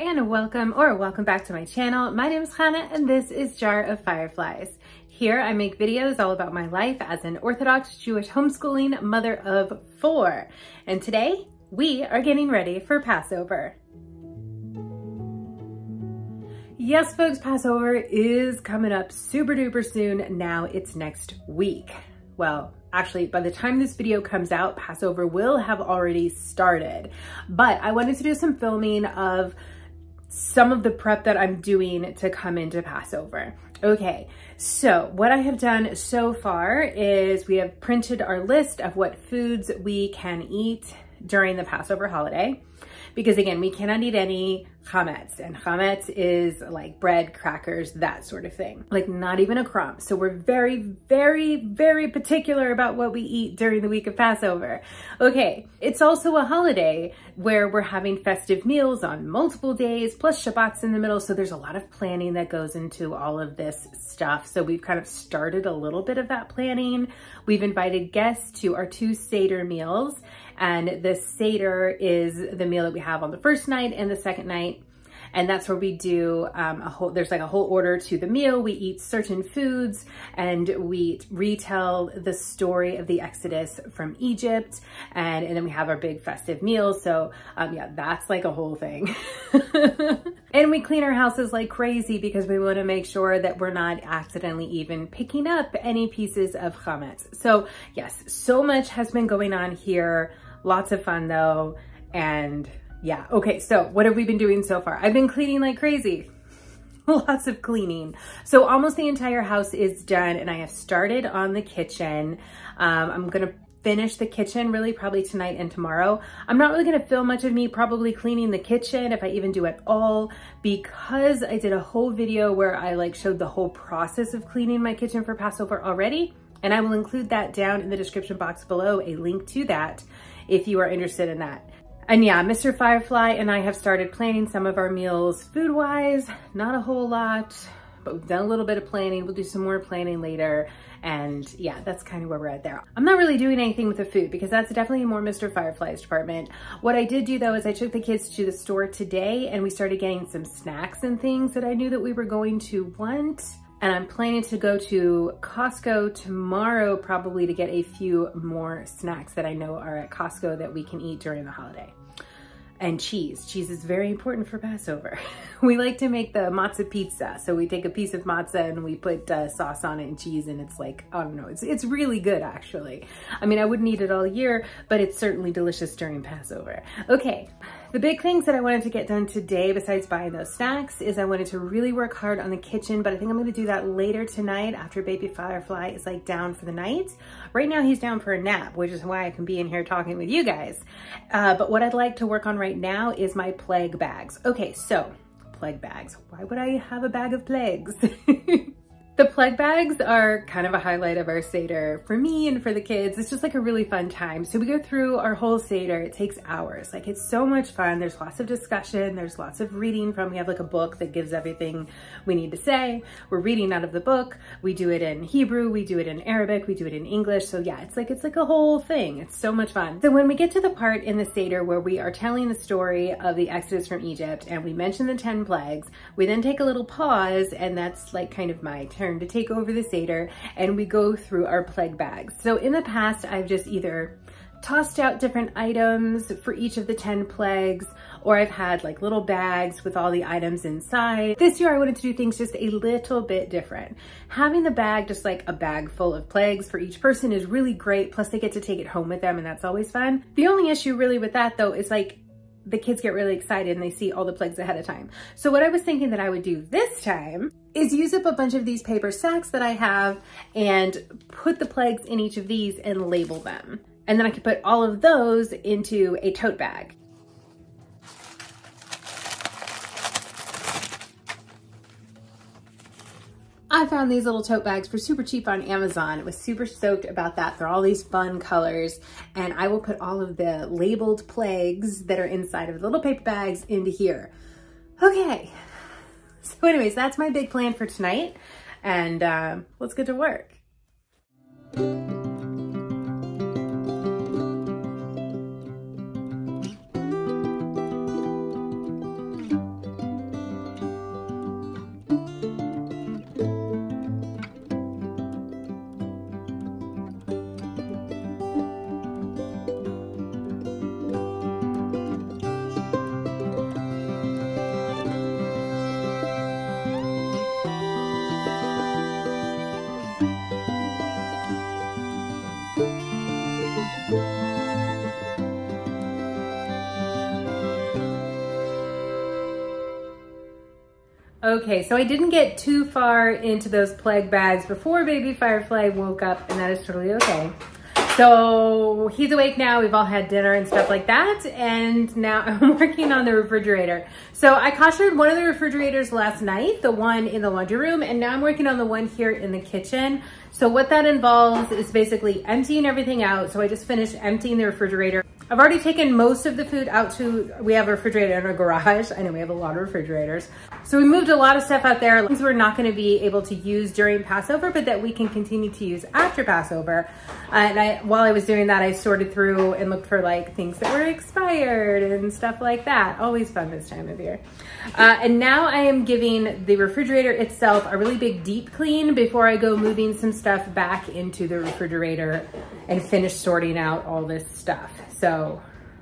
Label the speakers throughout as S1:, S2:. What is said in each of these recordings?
S1: and welcome back to my channel. My name is Hannah and this is Jar of Fireflies. Here I make videos all about my life as an Orthodox Jewish homeschooling mother of 4. And today we are getting ready for Passover. Yes, folks, Passover is coming up super duper soon. Now it's next week. Well, actually, by the time this video comes out, Passover will have already started. But I wanted to do some filming of some of the prep that I'm doing to come into Passover. Okay, so what I have done so far is we have printed our list of what foods we can eat during the Passover holiday. Because again, we cannot eat any chametz, and chametz is like bread, crackers, that sort of thing. Like not even a crumb. So we're very, very, very particular about what we eat during the week of Passover. Okay, it's also a holiday where we're having festive meals on multiple days, plus Shabbat's in the middle. So there's a lot of planning that goes into all of this stuff. So we've kind of started a little bit of that planning. We've invited guests to our 2 Seder meals. And the Seder is the meal that we have on the first night and the second night. And that's where we do there's like a whole order to the meal. We eat certain foods and we retell the story of the Exodus from Egypt. And then we have our big festive meals. So yeah, that's like a whole thing. And we clean our houses like crazy because we want to make sure that we're not accidentally even picking up any pieces of chametz. So yes, so much has been going on here. Lots of fun though. And yeah, okay, so what have we been doing so far? I've been cleaning like crazy. Lots of cleaning. So almost the entire house is done and I have started on the kitchen. I'm gonna finish the kitchen really probably tonight and tomorrow. I'm not really gonna film much of me probably cleaning the kitchen, if I even do at all, because I did a whole video where I like showed the whole process of cleaning my kitchen for Passover already. And I will include that down in the description box below, a link to that if you are interested in that. And yeah, Mr. Firefly and I have started planning some of our meals food-wise, not a whole lot, but we've done a little bit of planning. We'll do some more planning later. And yeah, that's kind of where we're at there. I'm not really doing anything with the food because that's definitely more Mr. Firefly's department. What I did do though is I took the kids to the store today and we started getting some snacks and things that I knew that we were going to want. And I'm planning to go to Costco tomorrow probably to get a few more snacks that I know are at Costco that we can eat during the holiday. And cheese. Cheese is very important for Passover. We like to make the matzah pizza. So we take a piece of matzah and we put sauce on it and cheese, and it's like, I don't know, it's really good actually. I mean, I wouldn't eat it all year, but it's certainly delicious during Passover. Okay, the big things that I wanted to get done today besides buying those snacks is I wanted to really work hard on the kitchen, but I think I'm gonna do that later tonight after baby Firefly is like down for the night. Right now he's down for a nap, which is why I can be in here talking with you guys. But what I'd like to work on right now is my plague bags. Okay, so plague bags. Why would I have a bag of plagues? The plague bags are kind of a highlight of our Seder for me and for the kids. It's just like a really fun time. So we go through our whole Seder. It takes hours. Like it's so much fun. There's lots of discussion. There's lots of reading from, we have like a book that gives everything we need to say. We're reading out of the book. We do it in Hebrew. We do it in Arabic. We do it in English. So yeah, it's like a whole thing. It's so much fun. So when we get to the part in the Seder where we are telling the story of the Exodus from Egypt and we mention the 10 plagues, we then take a little pause, and that's like kind of my turn to take over the Seder, and we go through our plague bags. So in the past, I've just either tossed out different items for each of the 10 plagues, or I've had like little bags with all the items inside. This year I wanted to do things just a little bit different. Having the bag, just like a bag full of plagues for each person, is really great. Plus they get to take it home with them, and that's always fun. The only issue really with that though is like the kids get really excited and they see all the plagues ahead of time. So what I was thinking that I would do this time is use up a bunch of these paper sacks that I have and put the plagues in each of these and label them. And then I could put all of those into a tote bag. I found these little tote bags for super cheap on Amazon. I was super stoked about that. They're all these fun colors, and I will put all of the labeled plagues that are inside of the little paper bags into here. Okay, so anyways, that's my big plan for tonight, and let's get to work. Okay, so I didn't get too far into those plague bags before baby Firefly woke up, and that is totally okay. So he's awake now, we've all had dinner and stuff like that, and now I'm working on the refrigerator. So I kashered one of the refrigerators last night, the one in the laundry room, and now I'm working on the one here in the kitchen. So what that involves is basically emptying everything out. So I just finished emptying the refrigerator. I've already taken most of the food out to, we have a refrigerator in our garage. I know we have a lot of refrigerators. So we moved a lot of stuff out there, things we're not gonna be able to use during Passover, but that we can continue to use after Passover. And while I was doing that, I sorted through and looked for like things that were expired and stuff like that. Always fun this time of year. And now I am giving the refrigerator itself a really big deep clean before I go moving some stuff back into the refrigerator and finish sorting out all this stuff. So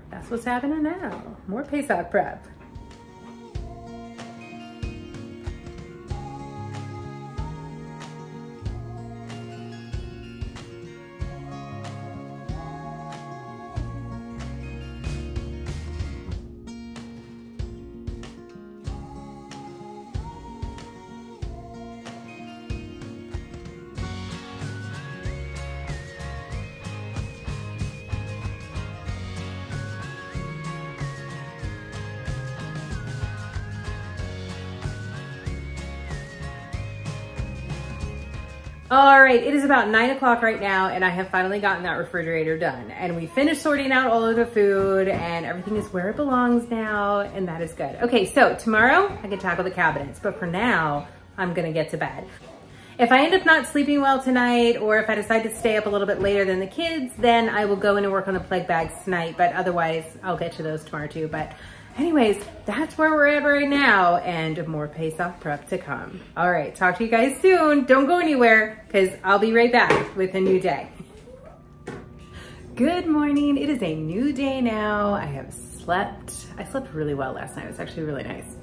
S1: that's what's happening now. More Pesach prep. All right, it is about 9 o'clock right now, and I have finally gotten that refrigerator done. And we finished sorting out all of the food, and everything is where it belongs now, and that is good. Okay, so tomorrow I can tackle the cabinets, but for now, I'm gonna get to bed. If I end up not sleeping well tonight, or if I decide to stay up a little bit later than the kids, then I will go in and work on the plague bags tonight, but otherwise, I'll get to those tomorrow too. But anyways, that's where we're at right now, and more Pesach prep to come. All right, talk to you guys soon. Don't go anywhere, because I'll be right back with a new day. Good morning. It is a new day now. I slept really well last night. It was actually really nice.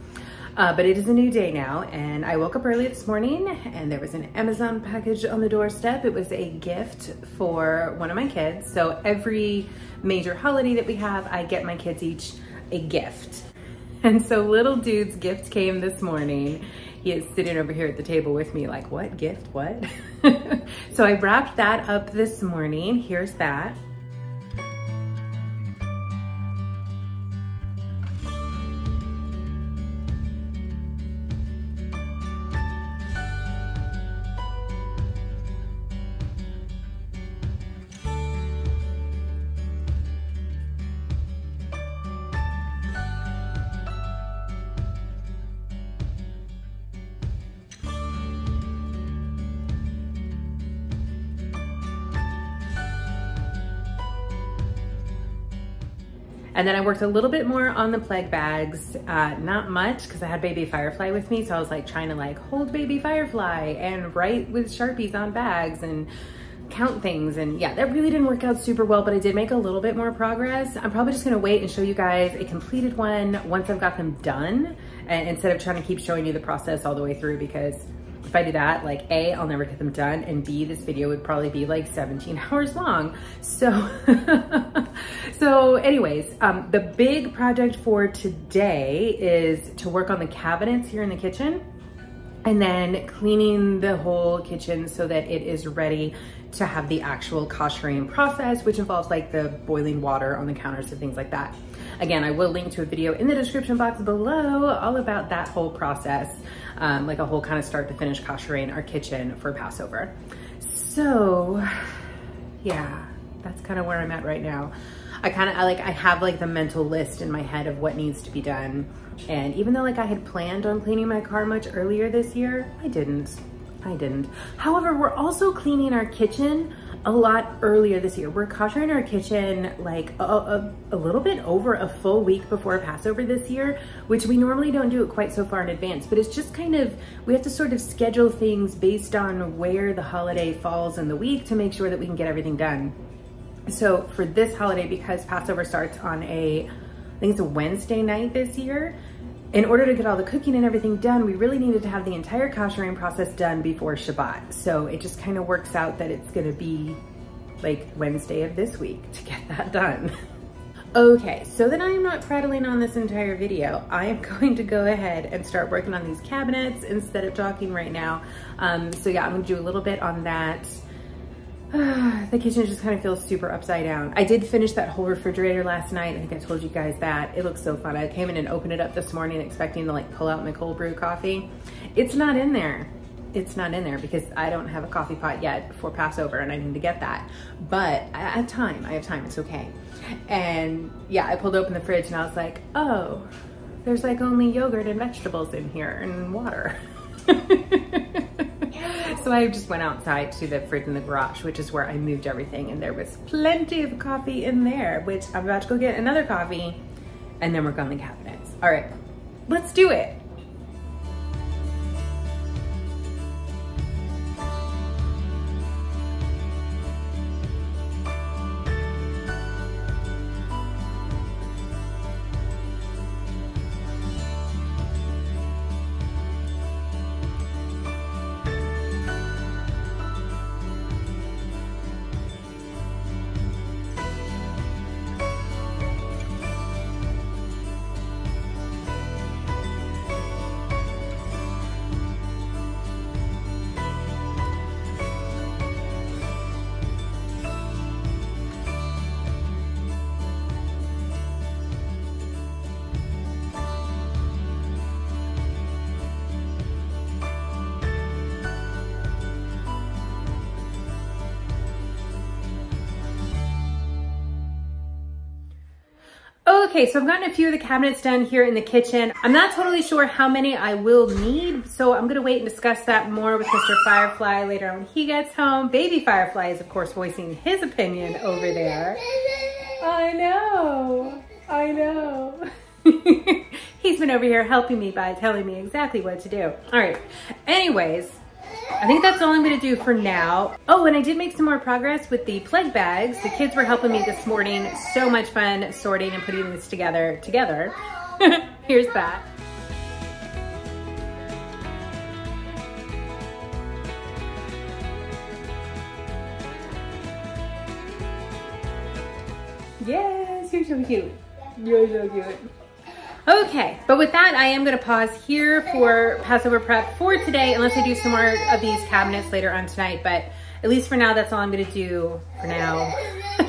S1: But it is a new day now, and I woke up early this morning, and there was an Amazon package on the doorstep. It was a gift for one of my kids. So every major holiday that we have, I get my kids each a gift. And so little dude's gift came this morning. He is sitting over here at the table with me like, what gift, what? So I wrapped that up this morning. Here's that. And then I worked a little bit more on the plague bags, not much because I had baby Firefly with me. So I was like trying to like hold baby Firefly and write with Sharpies on bags and count things. And yeah, that really didn't work out super well, but I did make a little bit more progress. I'm probably just gonna wait and show you guys a completed one once I've got them done, and instead of trying to keep showing you the process all the way through, because if I do that, like A, I'll never get them done, and B, this video would probably be like 17 hours long. So, so anyways, the big project for today is to work on the cabinets here in the kitchen, and then cleaning the whole kitchen so that it is ready to have the actual kashering process, which involves like the boiling water on the counters and things like that. Again, I will link to a video in the description box below all about that whole process, like a whole kind of start to finish kashering our kitchen for Passover. So yeah, that's kind of where I'm at right now. I have like the mental list in my head of what needs to be done. And even though like I had planned on cleaning my car much earlier this year, I didn't. However, we're also cleaning our kitchen a lot earlier this year. We're kashering our kitchen like a little bit over a full week before Passover this year, which we normally don't do it quite so far in advance, but it's just kind of, we have to sort of schedule things based on where the holiday falls in the week to make sure that we can get everything done. So for this holiday, because Passover starts on I think it's a Wednesday night this year, in order to get all the cooking and everything done, we really needed to have the entire kashering process done before Shabbat. So it just kind of works out that it's gonna be like Wednesday of this week to get that done. Okay, so that I am not prattling on this entire video, I am going to go ahead and start working on these cabinets instead of talking right now. So yeah, I'm gonna do a little bit on that. The kitchen just kind of feels super upside down. I did finish that whole refrigerator last night. I think I told you guys that. It looks so fun. I came in and opened it up this morning expecting to like pull out my cold brew coffee. It's not in there. It's not in there because I don't have a coffee pot yet for Passover and I need to get that. But I have time, it's okay. And yeah, I pulled open the fridge and I was like, oh, there's like only yogurt and vegetables in here and water. So I just went outside to the fridge in the garage, which is where I moved everything. And there was plenty of coffee in there, which I'm about to go get another coffee and then work on the cabinets. All right, let's do it. Okay, so I've gotten a few of the cabinets done here in the kitchen. I'm not totally sure how many I will need, so I'm gonna wait and discuss that more with Mr. Firefly later on when he gets home. Baby Firefly is, of course, voicing his opinion over there. I know. He's been over here helping me by telling me exactly what to do. All right, anyways, I think that's all I'm gonna do for now. Oh, and I did make some more progress with the plague bags. The kids were helping me this morning. So much fun sorting and putting this together. Here's that. Yes, you're so cute. You're so cute. Okay, but with that, I am gonna pause here for Passover prep for today, unless I do some more of these cabinets later on tonight, but at least for now, that's all I'm gonna do for now.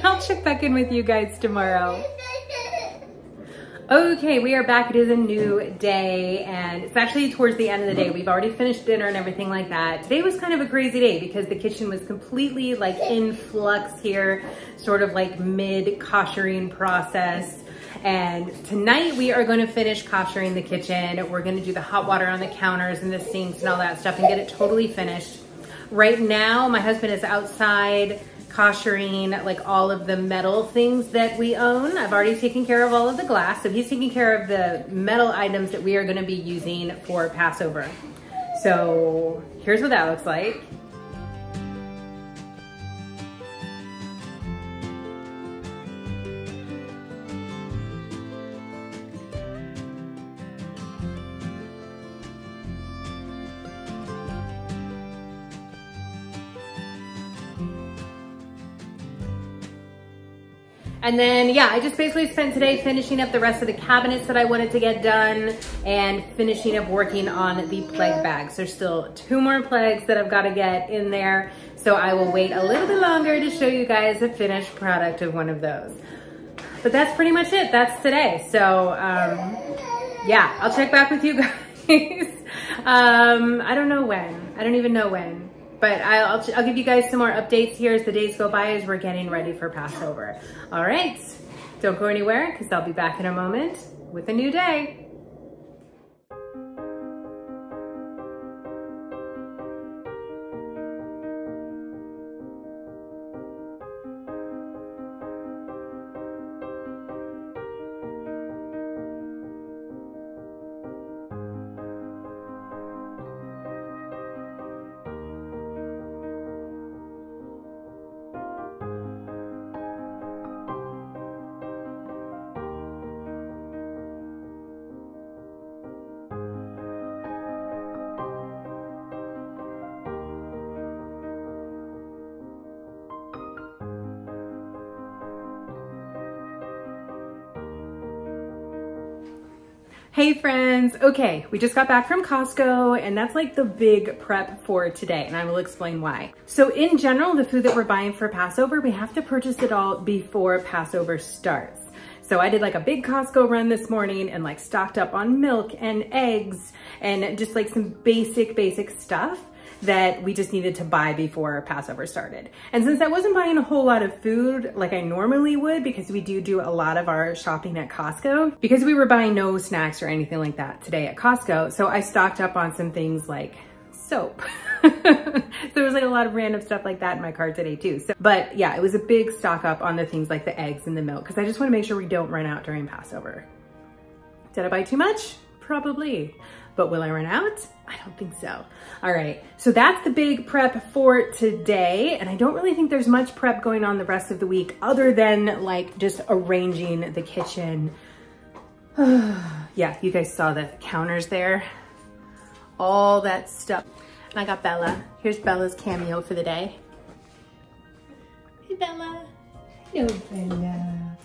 S1: I'll check back in with you guys tomorrow. Okay, we are back. It is a new day, and it's actually towards the end of the day. We've already finished dinner and everything like that. Today was kind of a crazy day because the kitchen was completely like in flux here, sort of like mid-kashering process. And tonight we are going to finish kashering the kitchen. We're going to do the hot water on the counters and the sinks and all that stuff and get it totally finished. Right now, my husband is outside kashering like all of the metal things that we own. I've already taken care of all of the glass, so he's taking care of the metal items that we are going to be using for Passover. So here's what that looks like. And then, yeah, I just basically spent today finishing up the rest of the cabinets that I wanted to get done and finishing up working on the plague bags. There's still 2 more plagues that I've got to get in there. So I will wait a little bit longer to show you guys the finished product of one of those. But that's pretty much it. That's today. So, yeah, I'll check back with you guys. I don't know when. I don't even know when. But I'll give you guys some more updates here as the days go by as we're getting ready for Passover. All right, don't go anywhere because I'll be back in a moment with a new day. Hey friends, okay, we just got back from Costco and that's like the big prep for today and I will explain why. So in general, the food that we're buying for Passover, we have to purchase it all before Passover starts. So I did like a big Costco run this morning and like stocked up on milk and eggs and just like some basic stuff that we just needed to buy before Passover started. And since I wasn't buying a whole lot of food like I normally would, because we do a lot of our shopping at Costco, because we were buying no snacks or anything like that today at Costco, so I stocked up on some things like soap. So there was like a lot of random stuff like that in my cart today too. So, but yeah, it was a big stock up on the things like the eggs and the milk, because I just want to make sure we don't run out during Passover. Did I buy too much? Probably. But will I run out? I don't think so. All right, so that's the big prep for today. And I don't really think there's much prep going on the rest of the week other than like just arranging the kitchen. Yeah, you guys saw the counters there. All that stuff. And I got Bella. Here's Bella's cameo for the day. Hey, Bella. Hello, Bella.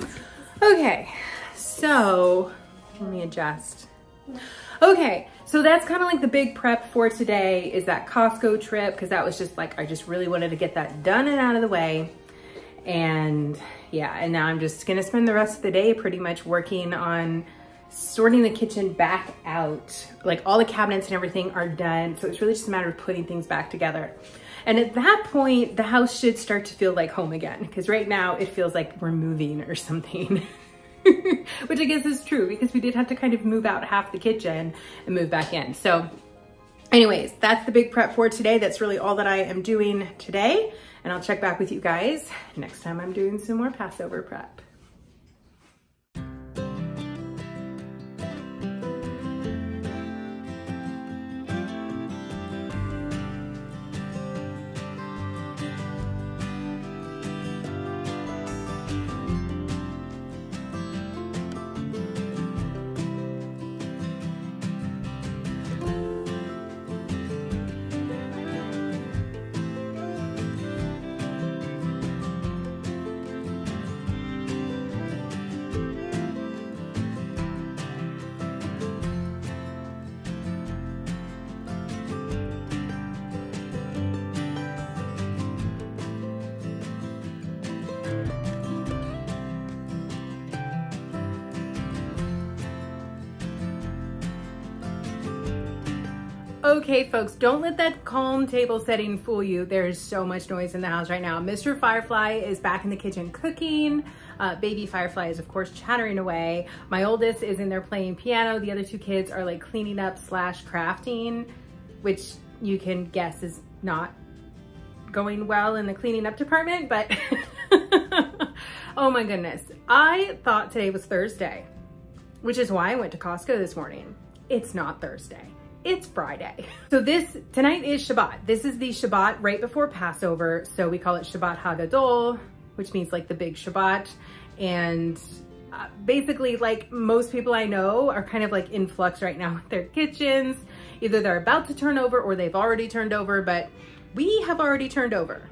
S1: Okay, so let me adjust. Okay, so that's kind of like the big prep for today is that Costco trip, because that was just like, I just really wanted to get that done and out of the way. And yeah, and now I'm just gonna spend the rest of the day pretty much working on sorting the kitchen back out. Like all the cabinets and everything are done. So it's really just a matter of putting things back together. And at that point, the house should start to feel like home again, because right now it feels like we're moving or something. Which I guess is true, because we did have to kind of move out half the kitchen and move back in. So anyways, that's the big prep for today. That's really all that I am doing today. And I'll check back with you guys next time I'm doing some more Passover prep. Okay, folks, don't let that calm table setting fool you. There's so much noise in the house right now. Mr. Firefly is back in the kitchen cooking. Baby Firefly is, of course, chattering away. My oldest is in there playing piano. The other two kids are like cleaning up / crafting, which you can guess is not going well in the cleaning up department, but oh my goodness. I thought today was Thursday, which is why I went to Costco this morning. It's not Thursday. It's Friday. So tonight is Shabbat. This is the Shabbat right before Passover. So we call it Shabbat HaGadol, which means like the big Shabbat. And basically like most people I know are kind of like in flux right now with their kitchens. Either they're about to turn over or they've already turned over, but we have already turned over.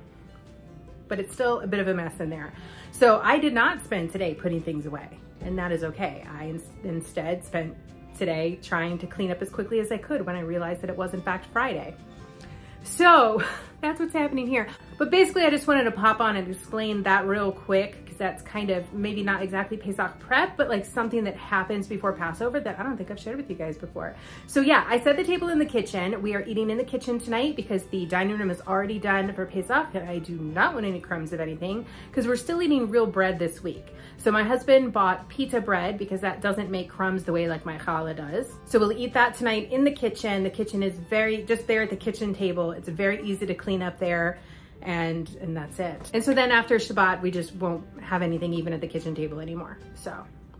S1: But it's still a bit of a mess in there. So I did not spend today putting things away, and that is okay. I instead spent today trying to clean up as quickly as I could when I realized that it was in fact Friday. So that's what's happening here. But basically I just wanted to pop on and explain that real quick, because that's kind of maybe not exactly Pesach prep, but like something that happens before Passover that I don't think I've shared with you guys before. So yeah, I set the table in the kitchen. We are eating in the kitchen tonight because the dining room is already done for Pesach, and I do not want any crumbs of anything because we're still eating real bread this week. So my husband bought pita bread because that doesn't make crumbs the way like my challah does. So we'll eat that tonight in the kitchen. The kitchen is just there at the kitchen table. It's very easy to clean up there. And that's it. And so then after Shabbat, we just won't have anything even at the kitchen table anymore. So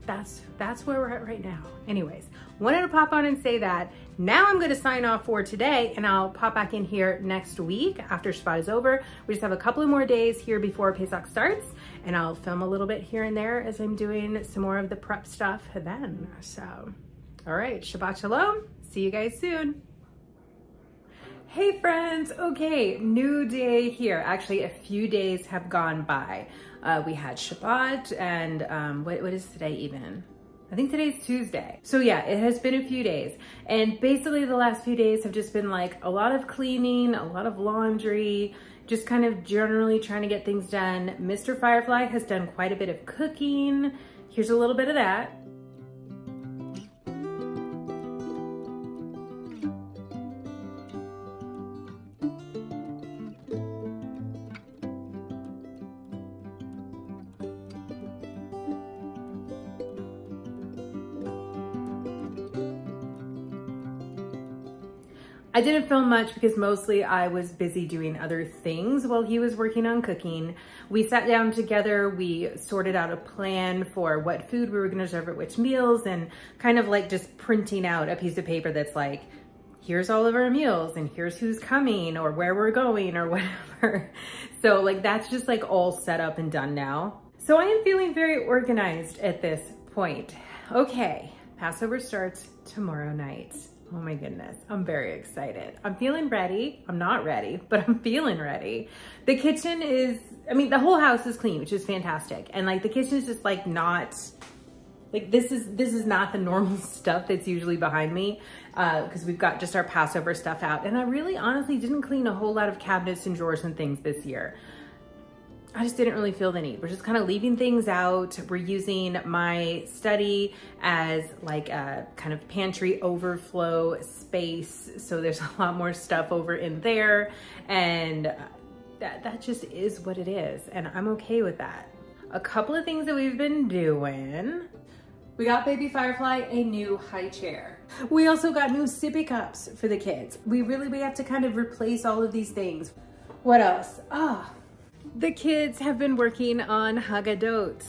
S1: that's where we're at right now. Anyways, wanted to pop on and say that. Now I'm gonna sign off for today, and I'll pop back in here next week after Shabbat is over. We just have a couple of more days here before Pesach starts, and I'll film a little bit here and there as I'm doing some more of the prep stuff then. So, all right, Shabbat Shalom. See you guys soon. Hey friends, okay, new day here. Actually, a few days have gone by. We had Shabbat and what is today even? I think today's Tuesday. So yeah, it has been a few days. And basically the last few days have just been like a lot of cleaning, a lot of laundry, just kind of generally trying to get things done. Mr. Firefly has done quite a bit of cooking. Here's a little bit of that. I didn't film much because mostly I was busy doing other things while he was working on cooking. We sat down together, we sorted out a plan for what food we were gonna serve at which meals, and kind of like just printing out a piece of paper that's like, here's all of our meals and here's who's coming or where we're going or whatever. So like that's just like all set up and done now. So I am feeling very organized at this point. Okay, Passover starts tomorrow night. Oh my goodness, I'm very excited. I'm feeling ready. I'm not ready, but I'm feeling ready. The kitchen is, I mean, the whole house is clean, which is fantastic. And like the kitchen is just like not, like this is not the normal stuff that's usually behind me because we've got just our Passover stuff out. And I really honestly didn't clean a whole lot of cabinets and drawers and things this year. I just didn't really feel the need. We're just kind of leaving things out. We're using my study as like a kind of pantry overflow space. So there's a lot more stuff over in there. And that just is what it is. And I'm okay with that. A couple of things that we've been doing. We got baby Firefly a new high chair. We also got new sippy cups for the kids. We have to kind of replace all of these things. What else? The kids have been working on Haggadot.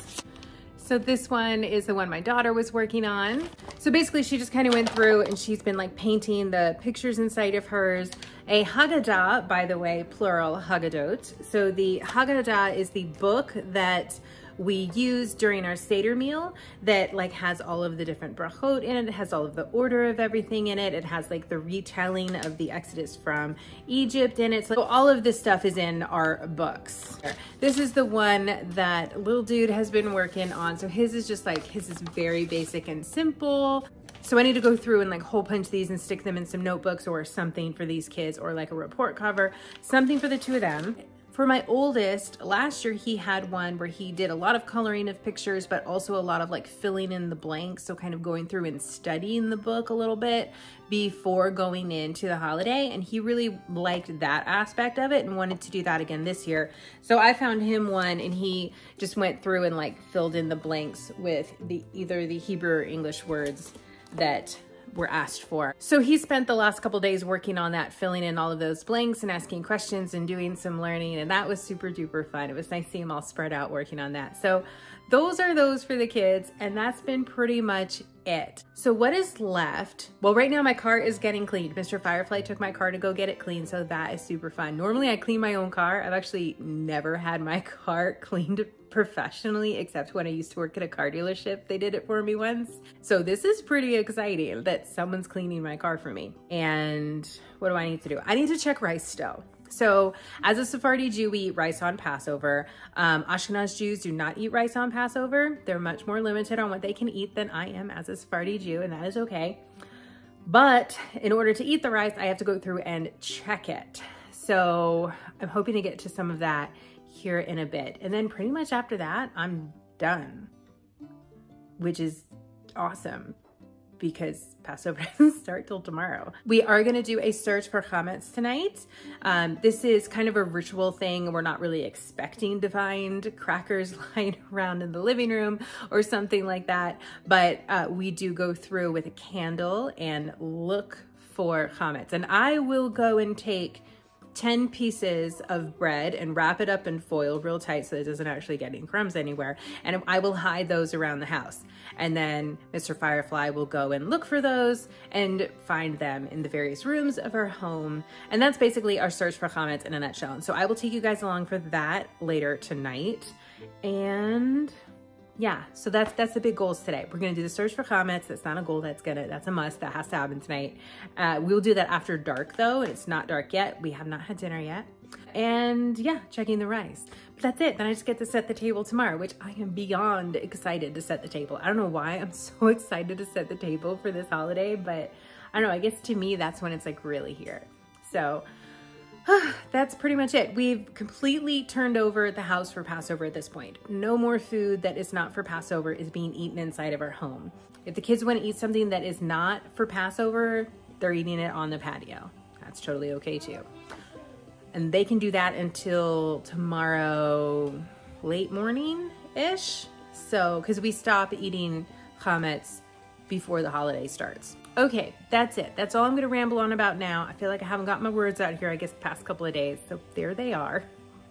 S1: So this one is the one my daughter was working on. So basically she just kind of went through and she's been like painting the pictures inside of hers. A Haggadah, by the way, plural Haggadot. So the Haggadah is the book that we use during our Seder meal that like has all of the different brachot in it. It has all of the order of everything in it. It has like the retelling of the Exodus from Egypt in it. So all of this stuff is in our books. This is the one that little dude has been working on. So his is just like, his is very basic and simple. So I need to go through and like hole punch these and stick them in some notebooks or something for these kids, or like a report cover, something for the two of them. For my oldest, last year he had one where he did a lot of coloring of pictures, but also a lot of like filling in the blanks. So kind of going through and studying the book a little bit before going into the holiday. And he really liked that aspect of it and wanted to do that again this year. So I found him one and he just went through and like filled in the blanks with either the Hebrew or English words that were asked for. So he spent the last couple days working on that, filling in all of those blanks and asking questions and doing some learning, and that was super duper fun. It was nice seeing him all spread out working on that. So those are those for the kids, and that's been pretty much it. So what is left? Well, right now my car is getting cleaned. Mr. Firefly took my car to go get it cleaned, so that is super fun. Normally I clean my own car. I've actually never had my car cleaned professionally, except when I used to work at a car dealership. They did it for me once. So this is pretty exciting that someone's cleaning my car for me. And what do I need to do? I need to check rice dough. So as a Sephardi Jew, we eat rice on Passover. Ashkenaz Jews do not eat rice on Passover. They're much more limited on what they can eat than I am as a Sephardi Jew, and that is okay. But in order to eat the rice, I have to go through and check it. So I'm hoping to get to some of that here in a bit. And then pretty much after that, I'm done, which is awesome because Passover doesn't start till tomorrow. We are gonna do a search for chametz tonight. This is kind of a ritual thing. We're not really expecting to find crackers lying around in the living room or something like that, but we do go through with a candle and look for chametz. And I will go and take 10 pieces of bread and wrap it up in foil real tight so it doesn't actually get any crumbs anywhere. And I will hide those around the house. And then Mr. Firefly will go and look for those and find them in the various rooms of our home. And that's basically our search for chametz in a nutshell. And so I will take you guys along for that later tonight. And yeah, so that's the big goals today. We're gonna do the search for chametz. That's not a goal, that's a must, that has to happen tonight. We'll do that after dark though, and it's not dark yet. We have not had dinner yet. And yeah, checking the rice. But that's it, then I just get to set the table tomorrow, which I am beyond excited to set the table. I don't know why I'm so excited to set the table for this holiday, but I don't know, I guess to me, that's when it's like really here. So that's pretty much it. We've completely turned over the house for Passover at this point. No more food that is not for Passover is being eaten inside of our home. If the kids want to eat something that is not for Passover, they're eating it on the patio. That's totally okay too. And they can do that until tomorrow late morning-ish. So, because we stop eating chametz before the holiday starts. Okay, that's it. That's all I'm gonna ramble on about now. I feel like I haven't got my words out here, I guess, the past couple of days. So there they are.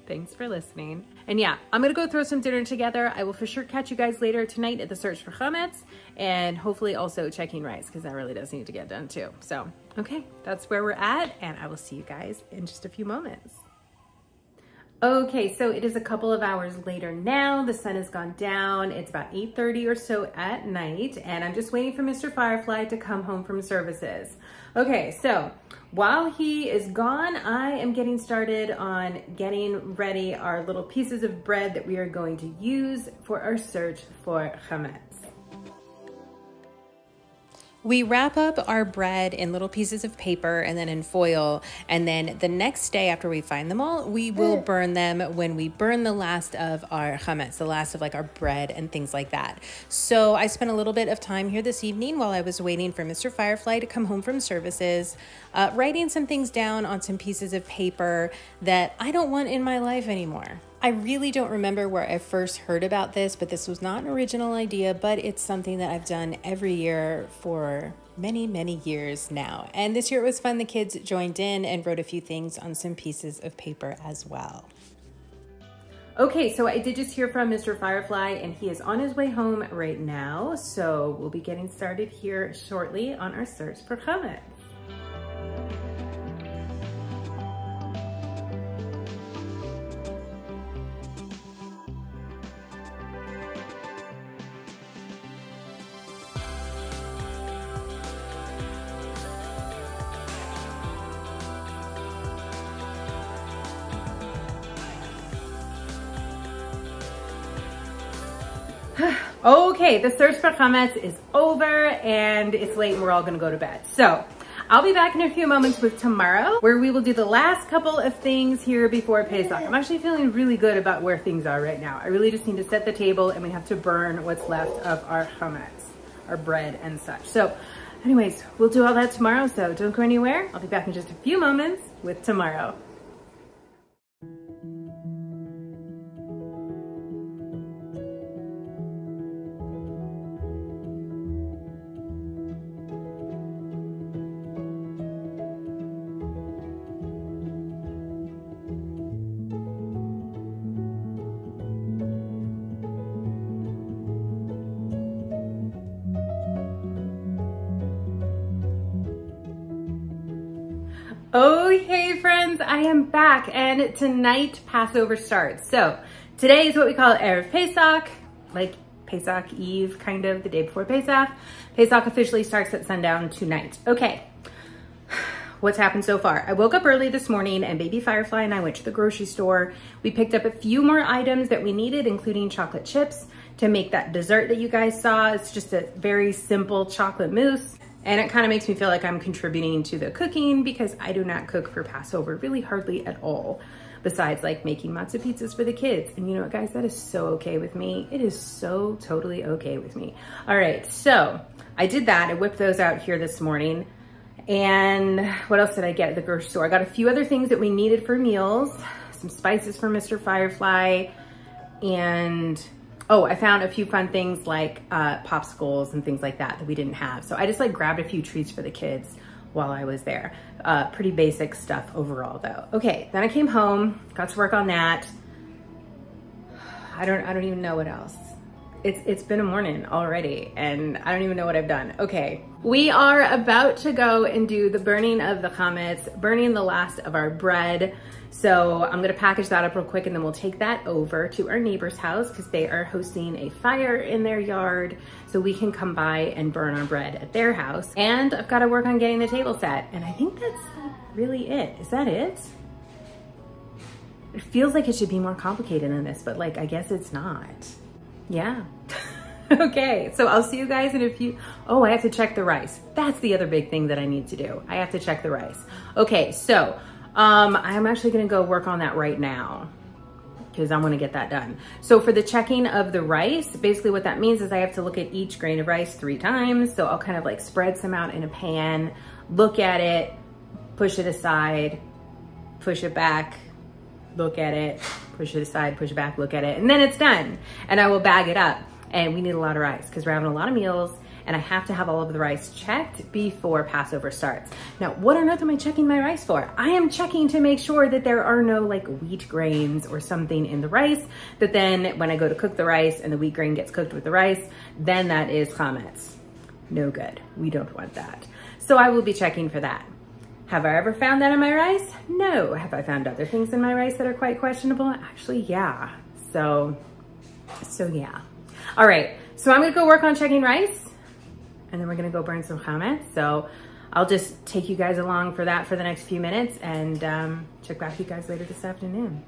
S1: Thanks for listening. And yeah, I'm gonna go throw some dinner together. I will for sure catch you guys later tonight at the search for chametz, and hopefully also checking rice, because that really does need to get done too. So, okay, that's where we're at, and I will see you guys in just a few moments. Okay, so it is a couple of hours later now. The sun has gone down. It's about 8:30 or so at night, and I'm just waiting for Mr. Firefly to come home from services. Okay, so while he is gone, I am getting started on getting ready our little pieces of bread that we are going to use for our search for chametz. We wrap up our bread in little pieces of paper and then in foil. And then the next day after we find them all, we will burn them when we burn the last of our chametz, the last of like our bread and things like that. So I spent a little bit of time here this evening while I was waiting for Mr. Firefly to come home from services, writing some things down on some pieces of paper that I don't want in my life anymore. I really don't remember where I first heard about this, but this was not an original idea, but it's something that I've done every year for many, many years now. And this year it was fun. The kids joined in and wrote a few things on some pieces of paper as well. Okay, so I did just hear from Mr. Firefly, and he is on his way home right now. So we'll be getting started here shortly on our search for chametz. Okay, the search for chametz is over and it's late and we're all gonna go to bed. So I'll be back in a few moments with tomorrow, where we will do the last couple of things here before Pesach. I'm actually feeling really good about where things are right now. I really just need to set the table and we have to burn what's left of our chametz, our bread and such. So anyways, we'll do all that tomorrow, so don't go anywhere. I'll be back in just a few moments with tomorrow. Okay friends, I am back, and tonight Passover starts. So today is what we call Erev Pesach, like Pesach Eve, kind of the day before Pesach. Pesach officially starts at sundown tonight. Okay, what's happened so far? I woke up early this morning and baby Firefly and I went to the grocery store. We picked up a few more items that we needed, including chocolate chips to make that dessert that you guys saw. It's just a very simple chocolate mousse. And it kind of makes me feel like I'm contributing to the cooking, because I do not cook for Passover, really hardly at all, besides like making matzah pizzas for the kids. And you know what guys, that is so okay with me. It is so totally okay with me. All right, so I did that. I whipped those out here this morning. And what else did I get at the grocery store? I got a few other things that we needed for meals, some spices for Mr. Firefly, and oh, I found a few fun things like popsicles and things like that we didn't have. So I just like grabbed a few treats for the kids while I was there. Pretty basic stuff overall though. Okay, then I came home, got to work on that. I don't even know what else. It's been a morning already and I don't even know what I've done. Okay, We are about to go and do the burning of the chametz, burning the last of our bread. So I'm gonna package that up real quick and then we'll take that over to our neighbor's house because they are hosting a fire in their yard so we can come by and burn our bread at their house. And I've gotta work on getting the table set. And I think that's really it. Is that it? It feels like it should be more complicated than this, but like, I guess it's not. Yeah. Okay, so I'll see you guys in a few. Oh, I have to check the rice. That's the other big thing that I need to do. I have to check the rice. Okay, so I'm actually gonna go work on that right now because I wanna get that done. So for the checking of the rice, basically what that means is I have to look at each grain of rice 3 times. So I'll kind of like spread some out in a pan, look at it, push it aside, push it back, look at it, push it aside, push it back, look at it, and then it's done. And I will bag it up. And we need a lot of rice because we're having a lot of meals and I have to have all of the rice checked before Passover starts. Now, what on earth am I checking my rice for? I am checking to make sure that there are no like wheat grains or something in the rice, that then when I go to cook the rice and the wheat grain gets cooked with the rice, then that is chametz. No good. We don't want that. So I will be checking for that. Have I ever found that in my rice? No. Have I found other things in my rice that are quite questionable? Actually, yeah. So yeah. All right, so I'm gonna go work on checking rice and then we're gonna go burn some chametz. So I'll just take you guys along for that for the next few minutes and check back with you guys later this afternoon.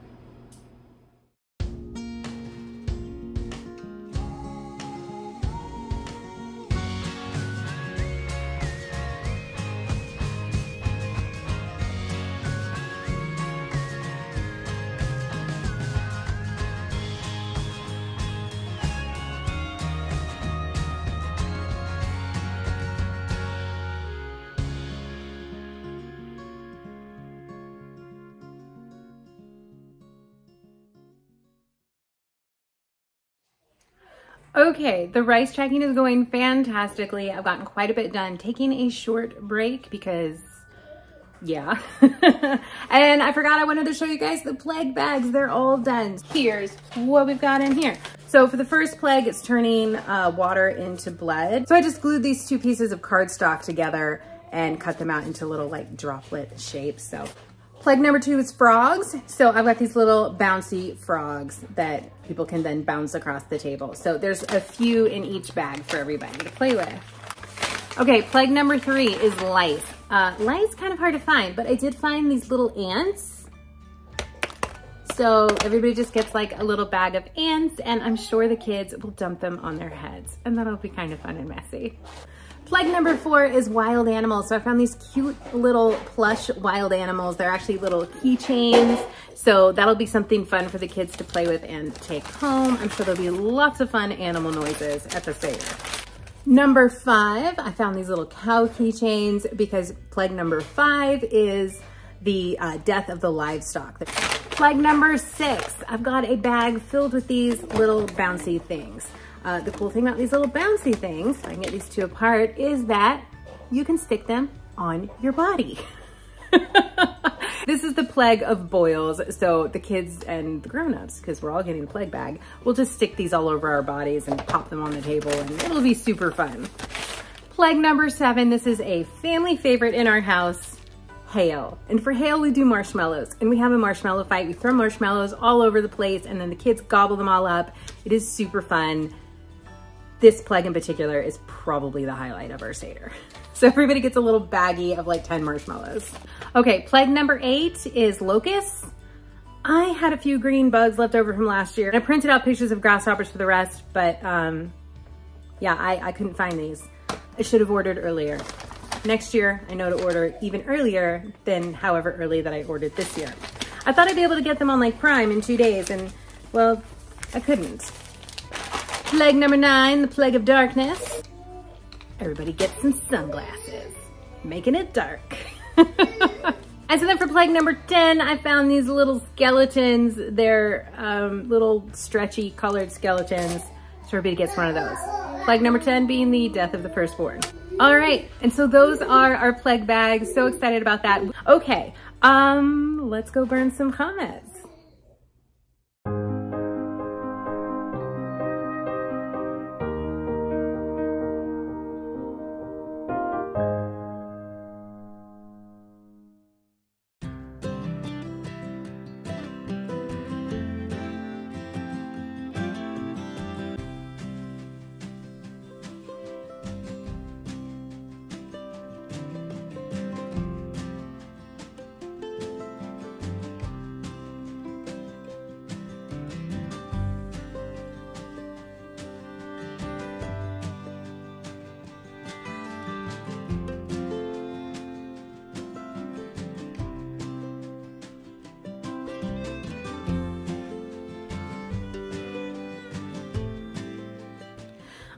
S1: Okay, the rice checking is going fantastically. I've gotten quite a bit done. Taking a short break because, yeah. And I forgot I wanted to show you guys the plague bags. They're all done. Here's what we've got in here. So for the first plague, it's turning water into blood. So I just glued these 2 pieces of cardstock together and cut them out into little like droplet shapes. So plague number 2 is frogs. So I've got these little bouncy frogs that people can then bounce across the table. So there's a few in each bag for everybody to play with. Okay, plague number 3 is lice. Lice kind of hard to find, but I did find these little ants. So everybody just gets like a little bag of ants and I'm sure the kids will dump them on their heads and that'll be kind of fun and messy. Plague number 4 is wild animals. So I found these cute little plush wild animals. They're actually little keychains. So that'll be something fun for the kids to play with and take home. I'm sure there'll be lots of fun animal noises at the Seder. Number 5, I found these little cow keychains because plague number 5 is the death of the livestock. Plague number 6, I've got a bag filled with these little bouncy things. The cool thing about these little bouncy things, I can get these 2 apart, is that you can stick them on your body. This is the plague of boils. So the kids and the grown-ups, because we're all getting a plague bag, we'll just stick these all over our bodies and pop them on the table and it'll be super fun. Plague number 7, this is a family favorite in our house, hail. And for hail, we do marshmallows and we have a marshmallow fight. We throw marshmallows all over the place and then the kids gobble them all up. It is super fun. This plague in particular is probably the highlight of our Seder. So everybody gets a little baggie of like 10 marshmallows. Okay, plague number 8 is locusts. I had a few green bugs left over from last year. I printed out pictures of grasshoppers for the rest, but yeah, I couldn't find these. I should have ordered earlier. Next year, I know to order even earlier than however early that I ordered this year. I thought I'd be able to get them on like Prime in 2 days and well, I couldn't. Plague number 9, the plague of darkness. Everybody gets some sunglasses, making it dark. And so then for plague number 10, I found these little skeletons. They're little stretchy colored skeletons. So everybody gets one of those. Plague number 10 being the death of the firstborn. All right, and so those are our plague bags. So excited about that. Okay, let's go burn some chametz.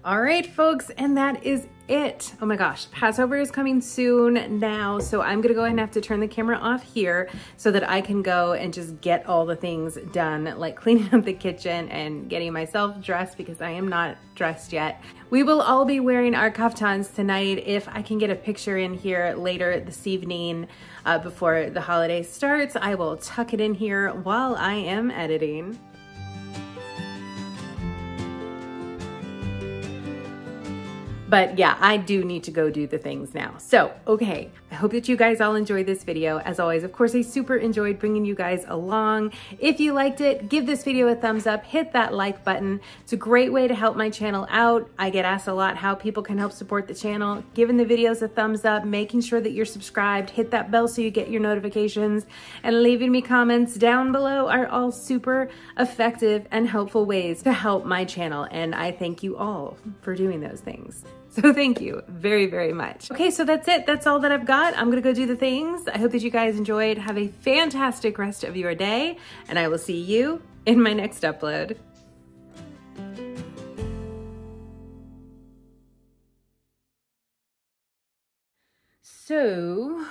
S1: All right, folks, and that is it. Oh my gosh, Passover is coming soon now, so I'm gonna go ahead and have to turn the camera off here so that I can go and just get all the things done, like cleaning up the kitchen and getting myself dressed because I am not dressed yet. We will all be wearing our kaftans tonight. If I can get a picture in here later this evening before the holiday starts, I will tuck it in here while I am editing. But yeah, I do need to go do the things now. So, okay, I hope that you guys all enjoyed this video. As always, of course, I super enjoyed bringing you guys along. If you liked it, give this video a thumbs up, hit that like button. It's a great way to help my channel out. I get asked a lot how people can help support the channel. Giving the videos a thumbs up, making sure that you're subscribed, hit that bell so you get your notifications, and leaving me comments down below are all super effective and helpful ways to help my channel. And I thank you all for doing those things. So thank you very, very much. Okay, so that's it. That's all that I've got. I'm gonna go do the things. I hope that you guys enjoyed. Have a fantastic rest of your day, and I will see you in my next upload. So,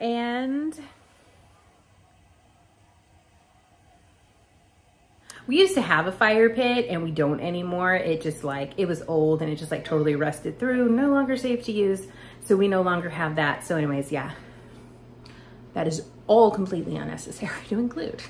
S1: and we used to have a fire pit and we don't anymore. It just it was old and it just totally rusted through, no longer safe to use. So we no longer have that. So anyways, yeah, that is all completely unnecessary to include.